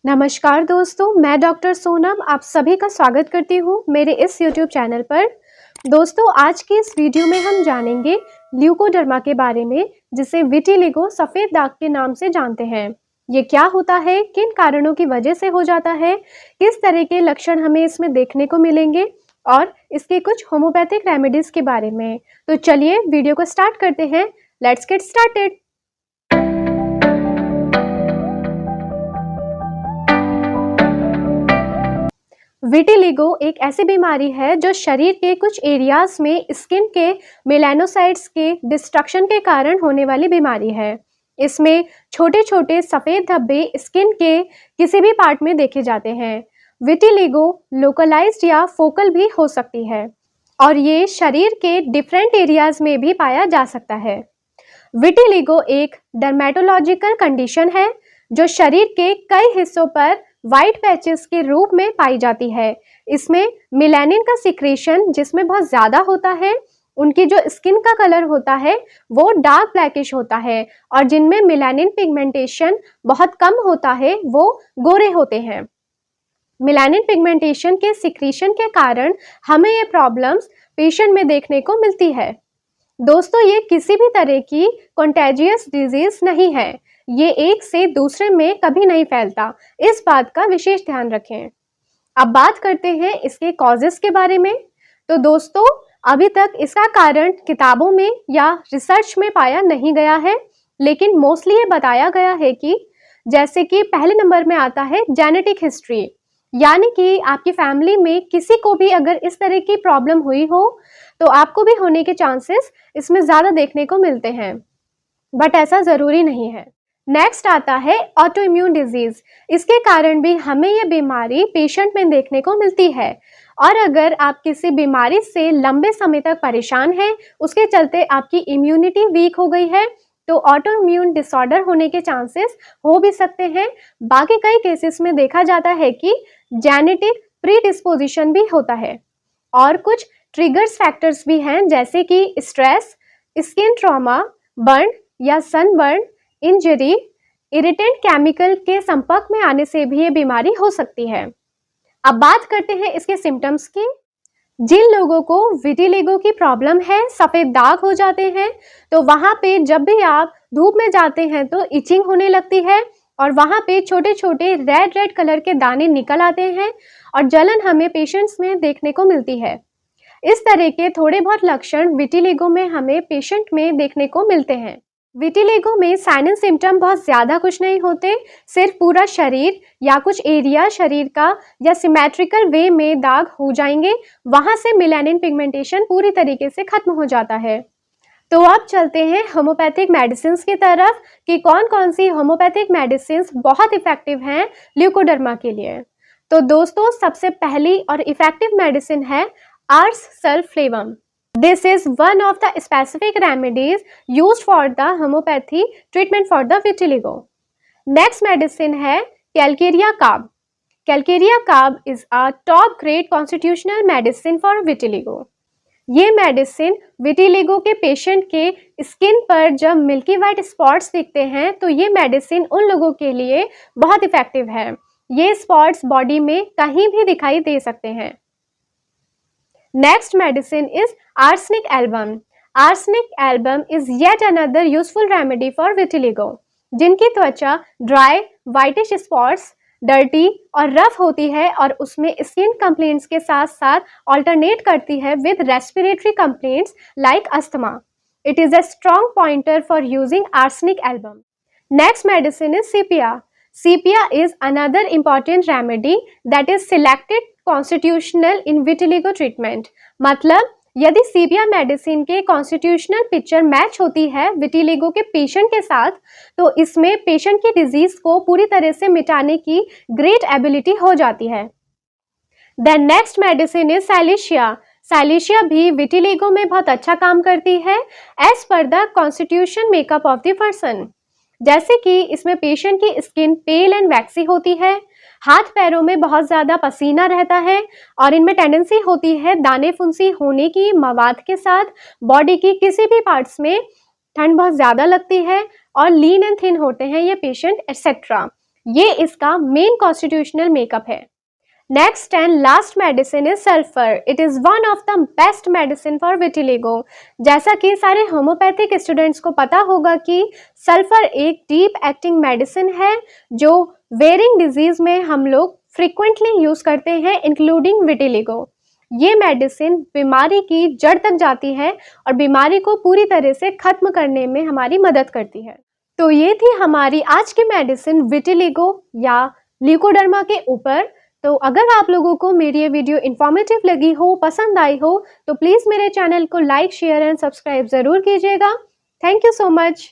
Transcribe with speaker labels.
Speaker 1: नमस्कार दोस्तों, मैं डॉक्टर सोनम आप सभी का स्वागत करती हूँ मेरे इस YouTube चैनल पर। दोस्तों, आज की इस वीडियो में हम जानेंगे ल्यूकोडर्मा के बारे में, जिसे विटिलिगो सफ़ेद दाग के नाम से जानते हैं। ये क्या होता है, किन कारणों की वजह से हो जाता है, किस तरह के लक्षण हमें इसमें देखने को मिलेंगे और इसके कुछ होम्योपैथिक रेमेडीज़ के बारे में। तो चलिए वीडियो को स्टार्ट करते हैं। Let's get started. विटिलिगो एक ऐसी बीमारी है जो शरीर के कुछ एरियाज में स्किन के मेलानोसाइट्स के डिस्ट्रक्शन के कारण होने वाली बीमारी है। इसमें छोटे छोटे सफ़ेद धब्बे स्किन के किसी भी पार्ट में देखे जाते हैं। विटिलिगो लोकलाइज्ड या फोकल भी हो सकती है और ये शरीर के डिफरेंट एरियाज में भी पाया जा सकता है। विटिलिगो एक डर्मेटोलॉजिकल कंडीशन है जो शरीर के कई हिस्सों पर व्हाइट पैचेस के रूप में पाई जाती है। इसमें मेलानिन का सिक्रेशन जिसमें बहुत ज़्यादा होता है, उनकी जो स्किन का कलर होता है वो डार्क ब्लैकिश होता है, और जिनमें मेलानिन पिगमेंटेशन बहुत कम होता है वो गोरे होते हैं। मेलानिन पिगमेंटेशन के सिक्रेशन के कारण हमें ये प्रॉब्लम्स पेशेंट में देखने को मिलती है। दोस्तों, ये किसी भी तरह की कंटेजियस डिजीज नहीं है, ये एक से दूसरे में कभी नहीं फैलता, इस बात का विशेष ध्यान रखें। अब बात करते हैं इसके कॉजेस के बारे में। तो दोस्तों, अभी तक इसका कारण किताबों में या रिसर्च में पाया नहीं गया है, लेकिन मोस्टली ये बताया गया है कि जैसे कि पहले नंबर में आता है जेनेटिक हिस्ट्री, यानी कि आपकी फैमिली में किसी को भी अगर इस तरह की प्रॉब्लम हुई हो तो आपको भी होने के चांसेस इसमें ज़्यादा देखने को मिलते हैं, बट ऐसा ज़रूरी नहीं है। नेक्स्ट आता है ऑटो इम्यून डिजीज़। इसके कारण भी हमें ये बीमारी पेशेंट में देखने को मिलती है, और अगर आप किसी बीमारी से लंबे समय तक परेशान हैं, उसके चलते आपकी इम्यूनिटी वीक हो गई है, तो ऑटो इम्यून डिसऑर्डर होने के चांसेस हो भी सकते हैं। बाकी कई केसेस में देखा जाता है कि जेनेटिक प्रीडिस्पोजिशन भी होता है, और कुछ ट्रिगर्स फैक्टर्स भी हैं जैसे कि स्ट्रेस, स्किन ट्रॉमा, बर्न या सनबर्न, इंजरी, इरिटेंट केमिकल के संपर्क में आने से भी ये बीमारी हो सकती है। अब बात करते हैं इसके सिम्टम्स की। जिन लोगों को विटिलिगो की प्रॉब्लम है, सफ़ेद दाग हो जाते हैं, तो वहाँ पे जब भी आप धूप में जाते हैं तो इचिंग होने लगती है, और वहाँ पे छोटे छोटे रेड कलर के दाने निकल आते हैं, और जलन हमें पेशेंट्स में देखने को मिलती है। इस तरह के थोड़े बहुत लक्षण विटिलिगो में हमें पेशेंट में देखने को मिलते हैं। विटिलिगो में साइन एंड सिम्टम बहुत ज़्यादा कुछ नहीं होते, सिर्फ पूरा शरीर या कुछ एरिया शरीर का या सिमेट्रिकल वे में दाग हो जाएंगे, वहाँ से मेलानिन पिगमेंटेशन पूरी तरीके से खत्म हो जाता है। तो अब चलते हैं होम्योपैथिक मेडिसिन की तरफ कि कौन कौन सी होम्योपैथिक मेडिसिन बहुत इफेक्टिव हैं ल्यूकोडर्मा के लिए। तो दोस्तों, सबसे पहली और इफेक्टिव मेडिसिन है hours सल्फलेवम। This is one of the specific remedies used for the homeopathy treatment for the vitiligo. Next medicine है Calcarea carb. Calcarea carb is a top grade constitutional medicine for vitiligo. ये medicine vitiligo के patient के skin पर जब milky white spots दिखते हैं तो ये मेडिसिन उन लोगों के लिए बहुत इफेक्टिव है। ये स्पॉट्स बॉडी में कहीं भी दिखाई दे सकते हैं। Next medicine is arsenic album. Arsenic album is yet another useful remedy for vitiligo. जिनकी त्वचा ड्राई, वाइटिश स्पॉट्स, डर्टी और रफ होती है, और उसमें स्किन कंप्लेंट्स के साथ साथ ऑल्टरनेट करती है with respiratory complaints like asthma. It is a strong pointer for using arsenic album. Next medicine is sepia. Sepia is another important remedy that is selected constitutional in vitiligo treatment. मतलब यदि सीपिया medicine के constitutional picture match होती है vitiligo के patient के साथ, तो इसमें पेशेंट की डिजीज को पूरी तरह से मिटाने की ग्रेट एबिलिटी हो जाती है। Then next medicine is silicea. Silicea भी विटिलिगो में बहुत अच्छा काम करती है as per the constitution makeup of the person. जैसे कि इसमें पेशेंट की स्किन पेल एंड वैक्सी होती है, हाथ पैरों में बहुत ज़्यादा पसीना रहता है, और इनमें टेंडेंसी होती है दाने फुंसी होने की। मवाद के साथ बॉडी की किसी भी पार्ट्स में ठंड बहुत ज़्यादा लगती है, और लीन एंड थिन होते हैं ये पेशेंट एटसेट्रा। ये इसका मेन कॉन्स्टिट्यूशनल मेकअप है। Next and last medicine is sulphur. It is one of the best medicine for vitiligo. जैसा कि सारे होम्योपैथिक स्टूडेंट्स को पता होगा कि सल्फर एक डीप एक्टिंग मेडिसिन है जो वेरिंग डिजीज में हम लोग फ्रिक्वेंटली यूज करते हैं, इंक्लूडिंग विटिलिगो। ये मेडिसिन बीमारी की जड़ तक जाती है और बीमारी को पूरी तरह से खत्म करने में हमारी मदद करती है। तो ये थी हमारी आज की मेडिसिन विटिलिगो या ल्यूकोडर्मा के ऊपर। तो अगर आप लोगों को मेरी ये वीडियो इन्फॉर्मेटिव लगी हो, पसंद आई हो, तो प्लीज़ मेरे चैनल को लाइक, शेयर एंड सब्सक्राइब ज़रूर कीजिएगा। Thank you so much.